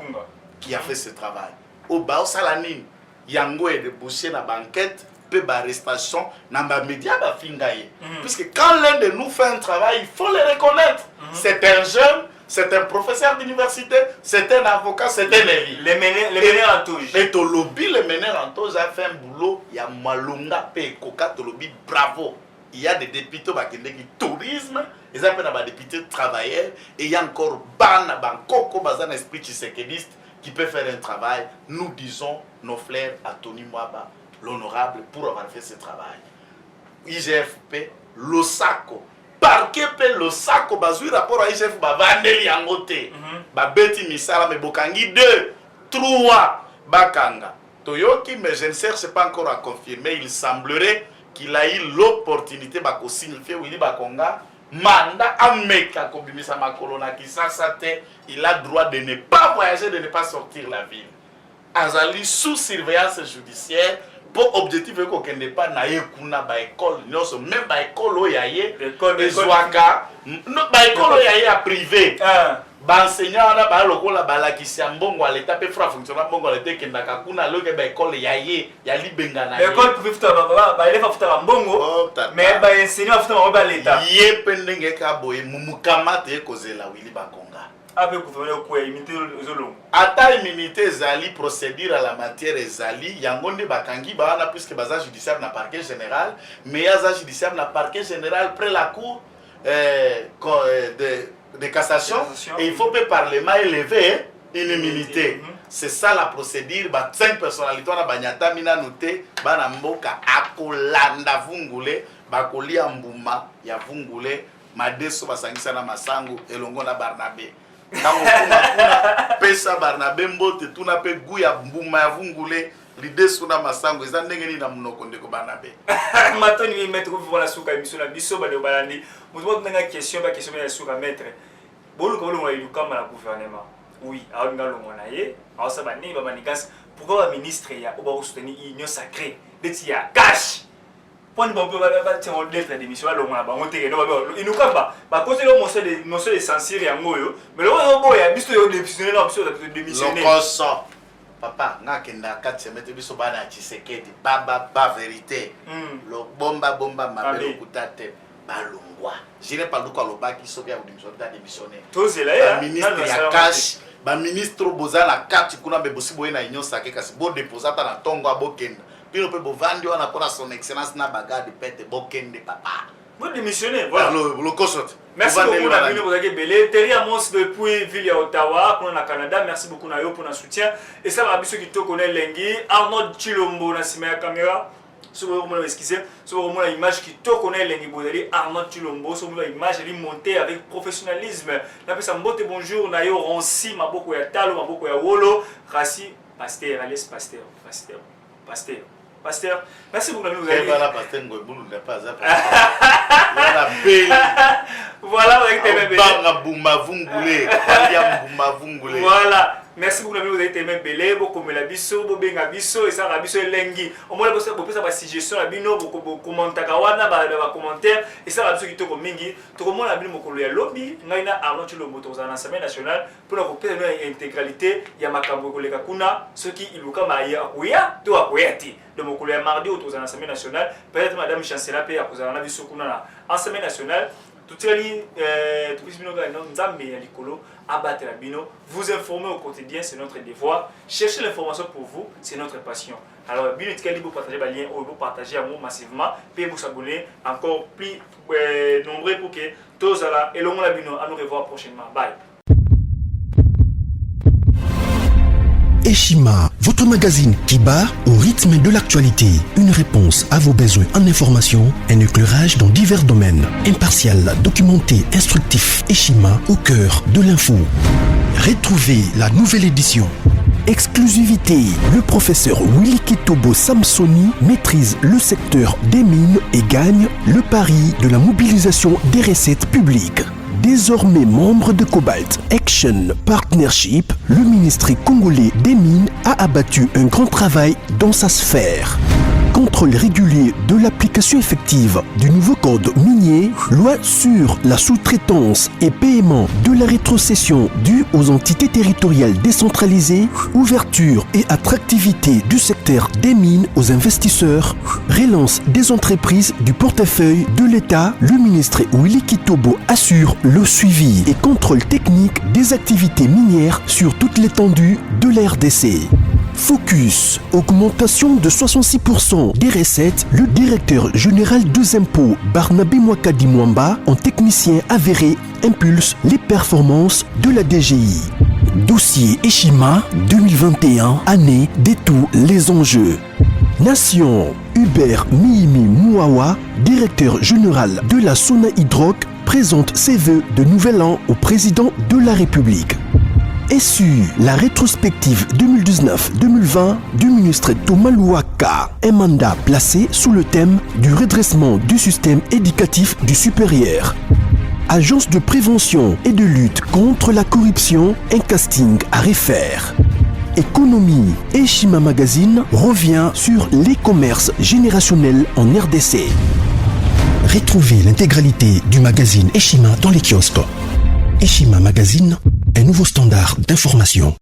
qui a fait ce travail. Au bas, Salanine, Yango est débouché dans la banquette, peu d'arrestation, dans les médias, puisque quand l'un de nous fait un travail, il faut le reconnaître. C'est un jeune, c'est un professeur d'université, c'est un avocat, c'est un élu. Les meneurs en touche. Et Tolobi, le meneur en touche, a fait un boulot, il y a Malunga, Koka, Tolobi, bravo. Il y a des députés qui tourisme, ils appellent des députés travailleurs, et il y a encore Bana, Bankoko, Bazan, esprit tshisekediste, qui peut faire un travail. Nous disons nos frères à Tony Mwaba, l'honorable, pour avoir fait ce travail. IGFP, Losako, parquet Losako, bazui rapport à IGF, Vandeli Angote, Babeti Misala, mais Bokangi 2, 3, Bakanga. Toyoki, mais je ne cherche pas encore à confirmer, il semblerait qu'il a eu l'opportunité de signifier Willy Bakonga, mandat à Meka, Kobimisa Makolona, qui il a droit de ne pas voyager, de ne pas sortir la ville. Azali sous surveillance judiciaire, pour objectif qu'on ne pas naïe kuna ba école, même ba école oyaye, ezwaka, ba école oyaye à privé. Ba enseignant na ba lokola ba la kisi mbongo à l'état pe fra fonctionner mbongo à l'état kendaka kuna loke ba école yaye ya libenga na. L'école pour futa ba élève futa mbongo, mais ba enseignant futa ba l'état. Yé pendenge ka boye mumukamate kozela Willy Bakonga. Ata immunité zali procédure à la matière zali yangonde bakangi bana puisque baza judiciaire na parquet général mais yaza judiciaire na parquet général près la cour de cassation et il faut que le parlement élever une immunité. C'est ça la procédure. 5 personnalités na banyata mina noté bana mboka akolanda vungule bakolia mbuma ya vungule madeso basangisa na masango elongo na Barnabé. Quand on a pesa Barnabé mbote tuna pe guya mbuma ya vungule l'idée suna masango eza ndenge ni na munoko ndeko Barnabé. Matoni mi mettre vous voilà suka émission na biso ba de balandi. Muzo tanga question ya suka mettre. Bolu ko bolu ngailu kama na gouvernement. Oui, alors nga longo na ye, alors ça ba ni ba manikas pourquoi le ministre ya oba soutenir union sacrée de tia cash. Pour ne pas tiens on lettre d'émission là longo na ba monter no ba inu kamba ba côté le monsieur de censure ya ngoyo mais le bo ya biso yo démissionner na biso de démissionner. Lokoso. Papa nga kenda 4 semaines biso bana Tshisekedi ba vérité. Lo bomba mabelo kutate balongwa. Je n'ai pas le droit à qui sont bien démissionner. Le ministre ya cash, le ministre Boza na carte kuna be bosibo na union sake kasi bo déposer ta na tongo abokenda. Puis on peut vendre on a pour son excellence na bagarre de pète bokende papa. Vous démissionnez voilà. Le consort. Merci beaucoup na bino bozaki belé. Terry Amos depuis ville ya Ottawa pour na Canada. Merci beaucoup na yo pour notre soutien. Et ça va biso qui to connaît Lengi, Arnold Chilombo na sima ya caméra. Si vous voulez esquisser, si vous voulez l'image qui te connaît, l'Engibodeli, Arnaud Chilombo, si vous voulez l'image, elle est montée avec professionnalisme. La personne bonne bonjour, Nayo Ronsi, Maboko ya Talo, Maboko ya Wolo, Rassi, Pasteur, alias Pasteur. Merci beaucoup, vous avez voilà, voilà. Merci beaucoup, vous avez été même belé, beaucoup de la biso, bobenga biso, et ça, la biso lengi. Au moins, vous avez suggestion, la bino, beaucoup commentaires, commentaires, et ça, la biso qui te mingi. Tout le monde a bien beaucoup de lobby. Nous avons Arnaud Chilombo dans l'Assemblée nationale pour la intégralité. Il y a Makambo Kolekakuna, ceux qui ils ont maïa, ouya, tout à kouyati. De mon collègue mardi autour de l'Assemblée nationale. Peut-être Madame Chancelier P. à cause de la biso kuna l'Assemblée nationale. Tout ce qui abattre la bino, vous informer au quotidien, c'est notre devoir. Chercher l'information pour vous, c'est notre passion. Alors, bino vous partagez le lien, vous partagez à moi massivement, puis vous abonner encore plus nombreux pour que tous là et l'on la bino à nous revoir prochainement. Bye. Eshima, votre magazine qui bat au rythme de l'actualité. Une réponse à vos besoins en information, un éclairage dans divers domaines. Impartial, documenté, instructif. Eshima au cœur de l'info. Retrouvez la nouvelle édition. Exclusivité, le professeur Willy Kitobo Samsoni maîtrise le secteur des mines et gagne le pari de la mobilisation des recettes publiques. Désormais membre de Cobalt Action Partnership, le ministère congolais des Mines a abattu un grand travail dans sa sphère. contrôle régulier de l'application effective du nouveau code minier, loi sur la sous-traitance et paiement de la rétrocession due aux entités territoriales décentralisées, ouverture et attractivité du secteur des mines aux investisseurs, relance des entreprises du portefeuille de l'État, le ministre Willy Kitobo assure le suivi et contrôle technique des activités minières sur toute l'étendue de la RDC. Focus, augmentation de 66% des recettes, le directeur général des impôts Barnabé Mwakadi Mwamba, en technicien avéré, impulse les performances de la DGI. Dossier Eshima 2021, année de tous les enjeux. Nation, Hubert Mihimi Mouawa, directeur général de la Sona Hydroc, présente ses vœux de nouvel an au président de la République. SU, la rétrospective 2019-2020 du ministre Thomas Louaka, un mandat placé sous le thème du redressement du système éducatif du supérieur. Agence de prévention et de lutte contre la corruption, un casting à refaire. Économie, Eshima Magazine revient sur les commerces générationnels en RDC. Retrouvez l'intégralité du magazine Eshima dans les kiosques. Eshima Magazine, un nouveau standard d'information.